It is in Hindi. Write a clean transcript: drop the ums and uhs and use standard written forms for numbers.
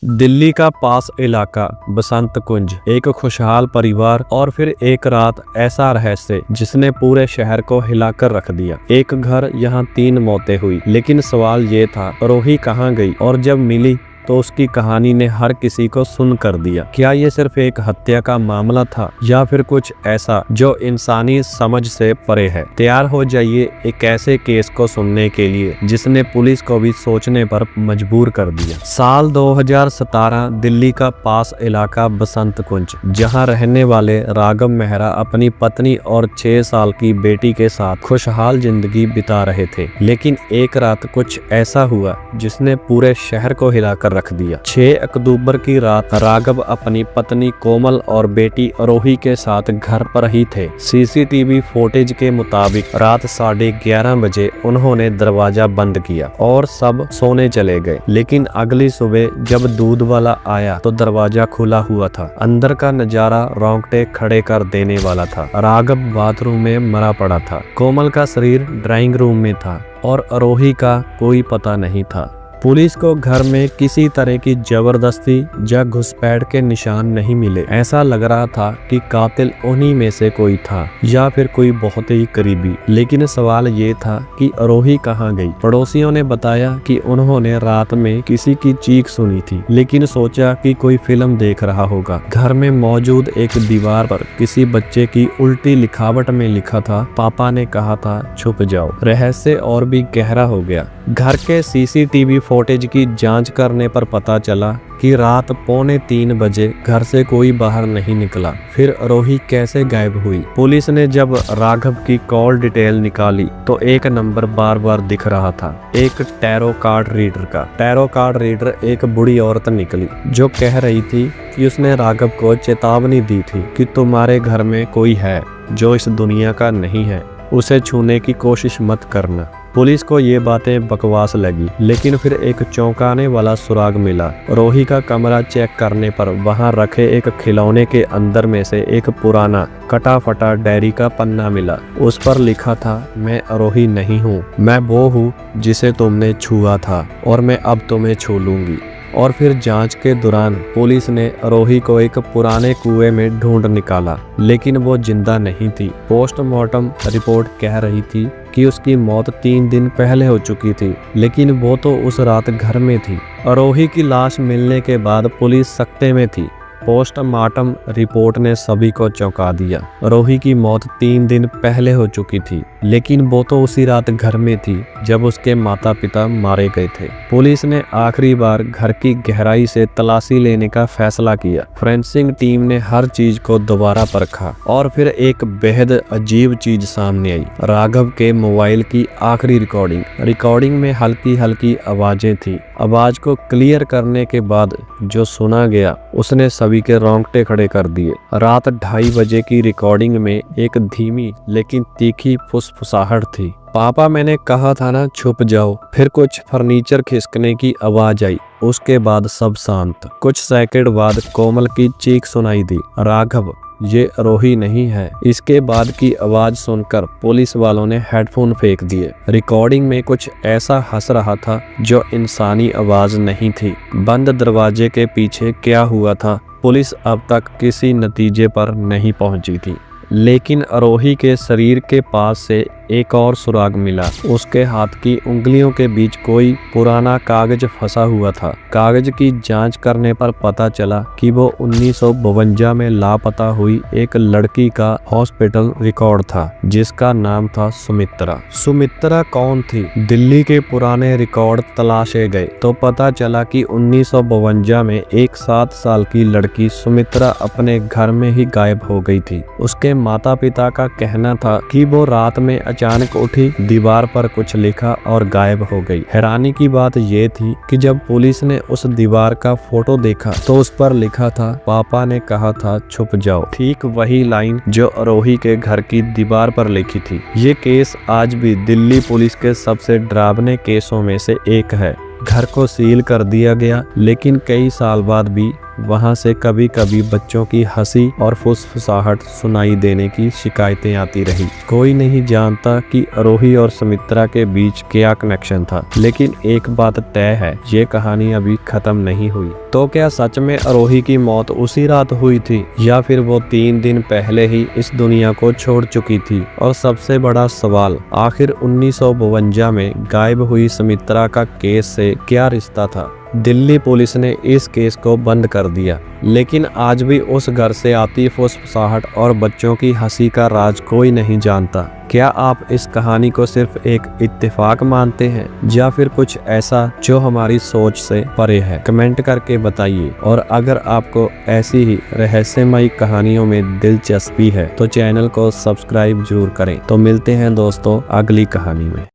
दिल्ली का पास इलाका बसंत कुंज, एक खुशहाल परिवार और फिर एक रात ऐसा रहस्य जिसने पूरे शहर को हिलाकर रख दिया। एक घर, यहाँ 3 मौतें हुई, लेकिन सवाल ये था रोही कहाँ गई, और जब मिली तो उसकी कहानी ने हर किसी को सुन कर दिया। क्या ये सिर्फ एक हत्या का मामला था या फिर कुछ ऐसा जो इंसानी समझ से परे है। तैयार हो जाइए एक ऐसे केस को सुनने के लिए जिसने पुलिस को भी सोचने पर मजबूर कर दिया। साल 2017, दिल्ली का पास इलाका बसंत कुंज, जहां रहने वाले राघव मेहरा अपनी पत्नी और 6 साल की बेटी के साथ खुशहाल जिंदगी बिता रहे थे। लेकिन एक रात कुछ ऐसा हुआ जिसने पूरे शहर को हिलाकर रख दिया। 6 अक्टूबर की रात राघव अपनी पत्नी कोमल और बेटी रोही के साथ घर पर ही थे। सीसीटीवी फुटेज के मुताबिक रात 11:30 बजे उन्होंने दरवाजा बंद किया और सब सोने चले गए। लेकिन अगली सुबह जब दूध वाला आया तो दरवाजा खुला हुआ था। अंदर का नजारा रोंगटे खड़े कर देने वाला था। राघव बाथरूम में मरा पड़ा था, कोमल का शरीर ड्राइंग रूम में था और रोही का कोई पता नहीं था। पुलिस को घर में किसी तरह की जबरदस्ती या घुसपैठ के निशान नहीं मिले। ऐसा लग रहा था कि कातिल उन्हीं में से कोई था या फिर कोई बहुत ही करीबी। लेकिन सवाल ये था कि रोही कहाँ गई। पड़ोसियों ने बताया कि उन्होंने रात में किसी की चीख सुनी थी, लेकिन सोचा कि कोई फिल्म देख रहा होगा। घर में मौजूद एक दीवार पर किसी बच्चे की उल्टी लिखावट में लिखा था, पापा ने कहा था छुप जाओ। रहस्य और भी गहरा हो गया। घर के सीसीटीवी फुटेज की जांच करने पर पता चला कि रात 2:45 बजे घर से कोई बाहर नहीं निकला। फिर रोही कैसे गायब हुई? पुलिस ने जब राघव की कॉल डिटेल निकाली तो एक नंबर बार बार दिख रहा था, एक टैरो कार्ड रीडर का। टैरो कार्ड रीडर एक बुढ़ी औरत निकली जो कह रही थी कि उसने राघव को चेतावनी दी थी कि तुम्हारे घर में कोई है जो इस दुनिया का नहीं है, उसे छूने की कोशिश मत करना। पुलिस को ये बातें बकवास लगी, लेकिन फिर एक चौंकाने वाला सुराग मिला। रोही का कमरा चेक करने पर वहां रखे एक खिलौने के अंदर में से एक पुराना कटा फटा डायरी का पन्ना मिला। उस पर लिखा था, मैं रोही नहीं हूँ, मैं वो हूँ जिसे तुमने छुआ था और मैं अब तुम्हें छू लूंगी। और फिर जांच के दौरान पुलिस ने रोही को एक पुराने कुएं में ढूंढ निकाला, लेकिन वो जिंदा नहीं थी। पोस्टमार्टम रिपोर्ट कह रही थी कि उसकी मौत 3 दिन पहले हो चुकी थी, लेकिन वो तो उस रात घर में थी। रोही की लाश मिलने के बाद पुलिस सकते में थी। पोस्टमार्टम रिपोर्ट ने सभी को चौंका दिया। रोही की मौत 3 दिन पहले हो चुकी थी, लेकिन वो तो उसी रात घर में थी जब उसके माता पिता मारे गए थे। पुलिस ने आखिरी बार घर की गहराई से तलाशी लेने का फैसला किया। फोरेंसिक टीम ने हर चीज को दोबारा परखा और फिर एक बेहद अजीब चीज सामने आई। राघव के मोबाइल की आखिरी रिकॉर्डिंग में हल्की हल्की आवाजें थी। आवाज को क्लियर करने के बाद जो सुना गया उसने सभी के रोंगटे खड़े कर दिए। रात 2:30 बजे की रिकॉर्डिंग में एक धीमी लेकिन तीखी फुसफुसाहट थी, पापा मैंने कहा था ना छुप जाओ। फिर कुछ फर्नीचर खिसकने की आवाज आई। उसके बाद सब शांत। कुछ सेकंड बाद कोमल की चीख सुनाई दी, राघव ये रोही नहीं है। इसके बाद की आवाज सुनकर पुलिस वालों ने हेडफोन फेंक दिए। रिकॉर्डिंग में कुछ ऐसा हंस रहा था जो इंसानी आवाज नहीं थी। बंद दरवाजे के पीछे क्या हुआ था, पुलिस अब तक किसी नतीजे पर नहीं पहुंची थी। लेकिन रोही के शरीर के पास से एक और सुराग मिला। उसके हाथ की उंगलियों के बीच कोई पुराना कागज फंसा हुआ था। कागज की जांच करने पर पता चला कि वो 1952 में लापता हुई एक लड़की का हॉस्पिटल रिकॉर्ड था, जिसका नाम था सुमित्रा। सुमित्रा कौन थी? दिल्ली के पुराने रिकॉर्ड तलाशे गए तो पता चला कि 1952 में एक 7 साल की लड़की सुमित्रा अपने घर में ही गायब हो गई थी। उसके माता पिता का कहना था कि वो रात में अचानक उठी, दीवार पर कुछ लिखा और गायब हो गई। हैरानी की बात यह थी कि जब पुलिस ने उस दीवार का फोटो देखा तो उस पर लिखा था, पापा ने कहा था छुप जाओ। ठीक वही लाइन जो रोही के घर की दीवार पर लिखी थी। ये केस आज भी दिल्ली पुलिस के सबसे डरावने केसों में से एक है। घर को सील कर दिया गया, लेकिन कई साल बाद भी वहां से कभी कभी बच्चों की हंसी और फुसफुसाहट सुनाई देने की शिकायतें आती रही। कोई नहीं जानता कि आरोही और सुमित्रा के बीच क्या कनेक्शन था, लेकिन एक बात तय है, ये कहानी अभी खत्म नहीं हुई। तो क्या सच में आरोही की मौत उसी रात हुई थी, या फिर वो 3 दिन पहले ही इस दुनिया को छोड़ चुकी थी? और सबसे बड़ा सवाल, आखिर 1952 में गायब हुई सुमित्रा का केस से क्या रिश्ता था? दिल्ली पुलिस ने इस केस को बंद कर दिया, लेकिन आज भी उस घर से आती फुसफुसाहट और बच्चों की हंसी का राज कोई नहीं जानता। क्या आप इस कहानी को सिर्फ एक इत्तेफाक मानते हैं, या फिर कुछ ऐसा जो हमारी सोच से परे है? कमेंट करके बताइए। और अगर आपको ऐसी ही रहस्यमयी कहानियों में दिलचस्पी है तो चैनल को सब्सक्राइब जरूर करें। तो मिलते हैं दोस्तों अगली कहानी में।